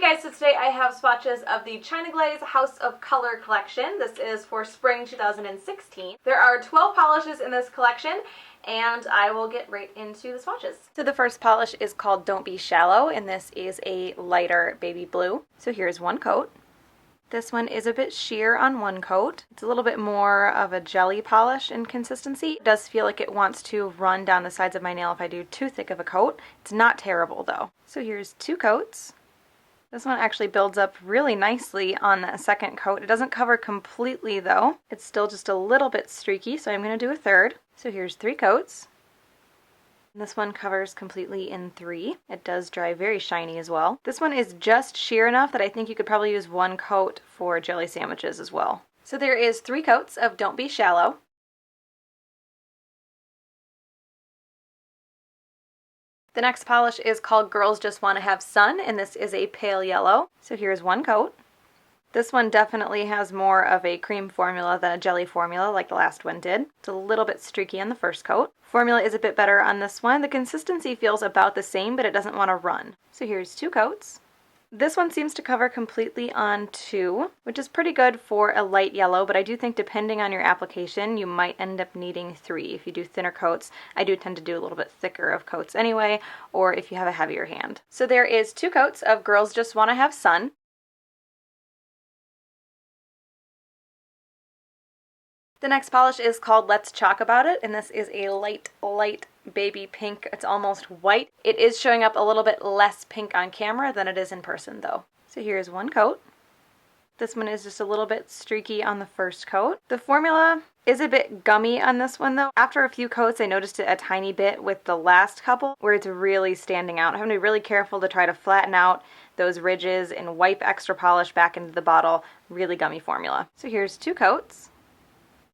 guys, so today I have swatches of the China Glaze House of Color collection. This is for spring 2016. There are 12 polishes in this collection, and I will get right into the swatches. So the first polish is called Don't Be Shallow, and this is a lighter baby blue. So here's one coat. This one is a bit sheer on one coat. It's a little bit more of a jelly polish in consistency. It does feel like it wants to run down the sides of my nail if I do too thick of a coat. It's not terrible though. So here's two coats. This one actually builds up really nicely on that second coat. It doesn't cover completely though. It's still just a little bit streaky, so I'm going to do a third. So here's three coats. This one covers completely in three. It does dry very shiny as well. This one is just sheer enough that I think you could probably use one coat for jelly sandwiches as well. So there is three coats of Don't Be Shallow. The next polish is called Girls Just Want to Have Sun, and this is a pale yellow. So here's one coat. This one definitely has more of a cream formula than a jelly formula like the last one did. It's a little bit streaky on the first coat. Formula is a bit better on this one. The consistency feels about the same, but it doesn't want to run. So here's two coats. This one seems to cover completely on two, which is pretty good for a light yellow, but I do think depending on your application, you might end up needing three. If you do thinner coats, I do tend to do a little bit thicker of coats anyway, or if you have a heavier hand. So there is two coats of Girls Just Want to Have Sun. The next polish is called Let's Chalk About It, and this is a light baby pink. It's almost white. It is showing up a little bit less pink on camera than it is in person though. So here's one coat. This one is just a little bit streaky on the first coat. The formula is a bit gummy on this one though. After a few coats, I noticed it a tiny bit with the last couple where it's really standing out. I'm having to be really careful to try to flatten out those ridges and wipe extra polish back into the bottle. Really gummy formula. So here's two coats.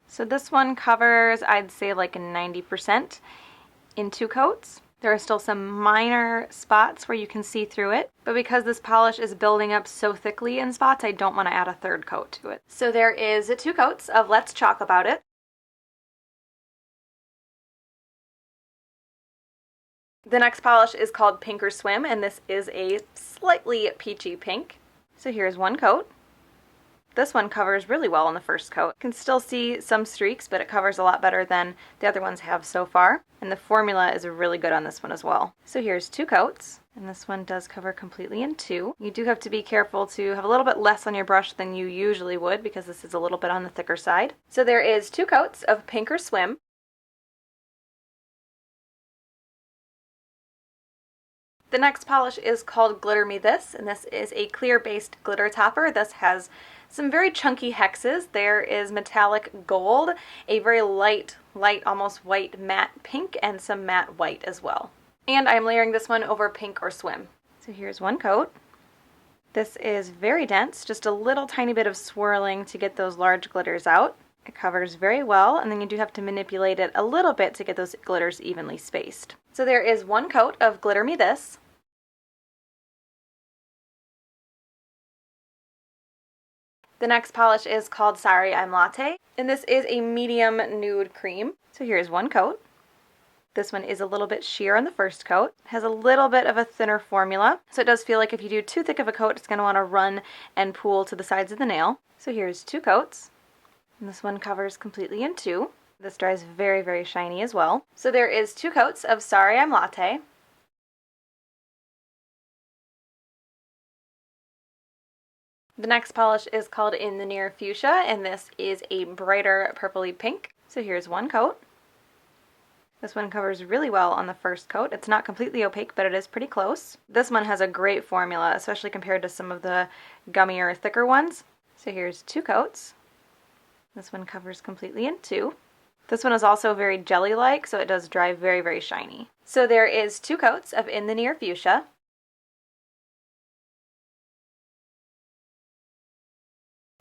So this one covers, I'd say, like 90% in two coats. There are still some minor spots where you can see through it, but because this polish is building up so thickly in spots, I don't want to add a third coat to it. So there is two coats of Let's Chalk About It. The next polish is called Pink or Swim, and this is a slightly peachy pink. So here's one coat. This one covers really well on the first coat. You can still see some streaks, but it covers a lot better than the other ones have so far. And the formula is really good on this one as well. So here's two coats, and this one does cover completely in two. You do have to be careful to have a little bit less on your brush than you usually would because this is a little bit on the thicker side. So there is two coats of Pink or Swim. The next polish is called Glitter Me This, and this is a clear-based glitter topper. This has some very chunky hexes. There is metallic gold, a very light, almost white matte pink, and some matte white as well. And I'm layering this one over Pink or Swim. So here's one coat. This is very dense, just a little tiny bit of swirling to get those large glitters out. It covers very well, and then you do have to manipulate it a little bit to get those glitters evenly spaced. So there is one coat of Glitter Me This. The next polish is called Sorry, I'm Latte, and this is a medium nude cream. So here's one coat. This one is a little bit sheer on the first coat. It has a little bit of a thinner formula, so it does feel like if you do too thick of a coat, it's going to want to run and pool to the sides of the nail. So here's two coats, and this one covers completely in two. This dries very, very shiny as well. So there is two coats of Sorry, I'm Latte. The next polish is called In the Near Fuchsia, and this is a brighter purpley pink. So here's one coat. This one covers really well on the first coat. It's not completely opaque, but it is pretty close. This one has a great formula, especially compared to some of the gummier, thicker ones. So here's two coats. This one covers completely in two. This one is also very jelly-like, so it does dry very, very shiny. So there is two coats of In the Near Fuchsia.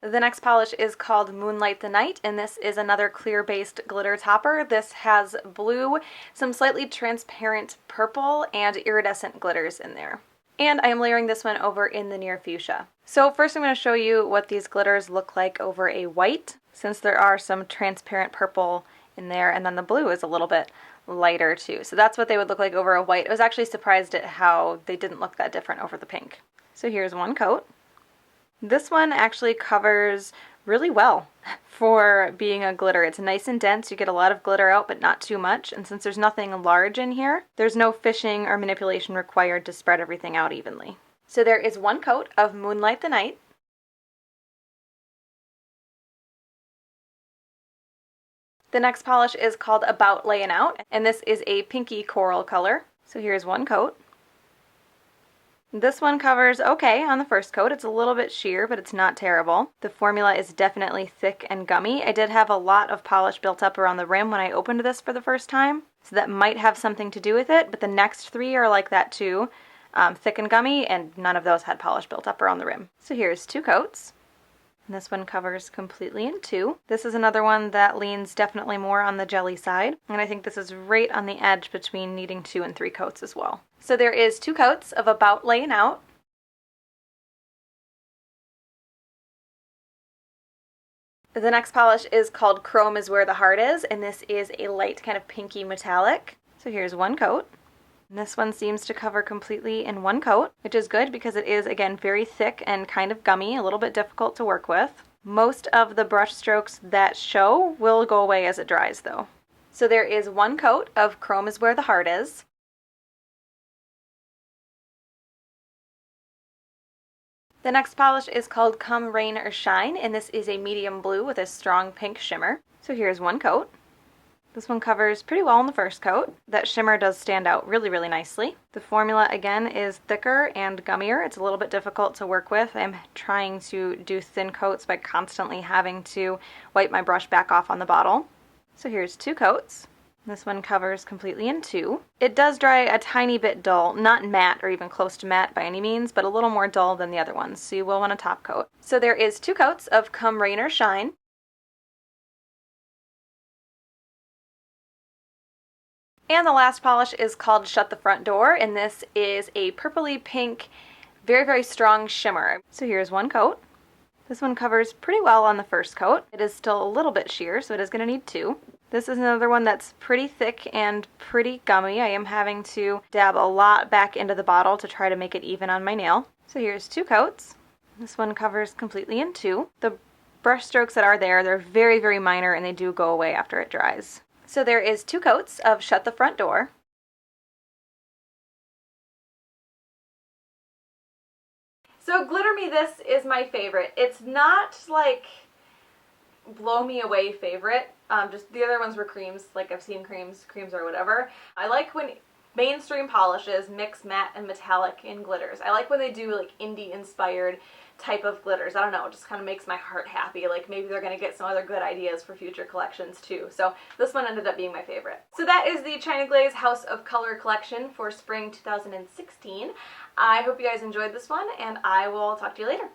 The next polish is called Moonlight The Night, and this is another clear-based glitter topper. This has blue, some slightly transparent purple, and iridescent glitters in there. And I am layering this one over In the Near Fuchsia. So first I'm going to show you what these glitters look like over a white, since there are some transparent purple in there, and then the blue is a little bit lighter too. So that's what they would look like over a white. I was actually surprised at how they didn't look that different over the pink. So here's one coat. This one actually covers really well for being a glitter. It's nice and dense. You get a lot of glitter out, but not too much. And since there's nothing large in here, there's no fishing or manipulation required to spread everything out evenly. So there is one coat of Moonlight the Night. The next polish is called Layin Out, and this is a pinky coral color. So here's one coat. This one covers okay on the first coat. It's a little bit sheer, but it's not terrible. The formula is definitely thick and gummy. I did have a lot of polish built up around the rim when I opened this for the first time, so that might have something to do with it, but the next three are like that too. Thick and gummy, and none of those had polish built up around the rim. So here's two coats. And this one covers completely in two. This is another one that leans definitely more on the jelly side, and I think this is right on the edge between needing 2 and 3 coats as well. So there is 2 coats of Layin Out. The next polish is called Chrome is Where the Heart Is, and this is a light kind of pinky metallic. So here's one coat. And this one seems to cover completely in one coat, which is good because it is, again, very thick and kind of gummy, a little bit difficult to work with. Most of the brush strokes that show will go away as it dries, though. So there is one coat of Chrome is Where the Heart Is. The next polish is called Come Rain or Shine, and this is a medium blue with a strong pink shimmer. So here's one coat. This one covers pretty well in the first coat. That shimmer does stand out really, really nicely. The formula, again, is thicker and gummier. It's a little bit difficult to work with. I'm trying to do thin coats by constantly having to wipe my brush back off on the bottle. So here's 2 coats. This one covers completely in 2. It does dry a tiny bit dull, not matte or even close to matte by any means, but a little more dull than the other ones, so you will want a top coat. So there is 2 coats of Come Rain or Shine. And the last polish is called Shut the Front Door, and this is a purpley pink, very, very strong shimmer. So here's one coat. This one covers pretty well on the first coat. It is still a little bit sheer, so it is going to need 2. This is another one that's pretty thick and pretty gummy. I am having to dab a lot back into the bottle to try to make it even on my nail. So here's 2 coats. This one covers completely in 2. The brush strokes that are there, they're very, very minor, and they do go away after it dries. So there is 2 coats of Shut the Front Door. So Glitter Me, this is my favorite. It's not like blow me away favorite. Just the other ones were creams, like I've seen creams or whatever. I like when mainstream polishes mix matte and metallic in glitters. I like when they do like indie inspired type of glitters. I don't know, it just kind of makes my heart happy. Like maybe they're going to get some other good ideas for future collections too. So this one ended up being my favorite. So that is the China Glaze House of Color collection for spring 2016. I hope you guys enjoyed this one, and I will talk to you later.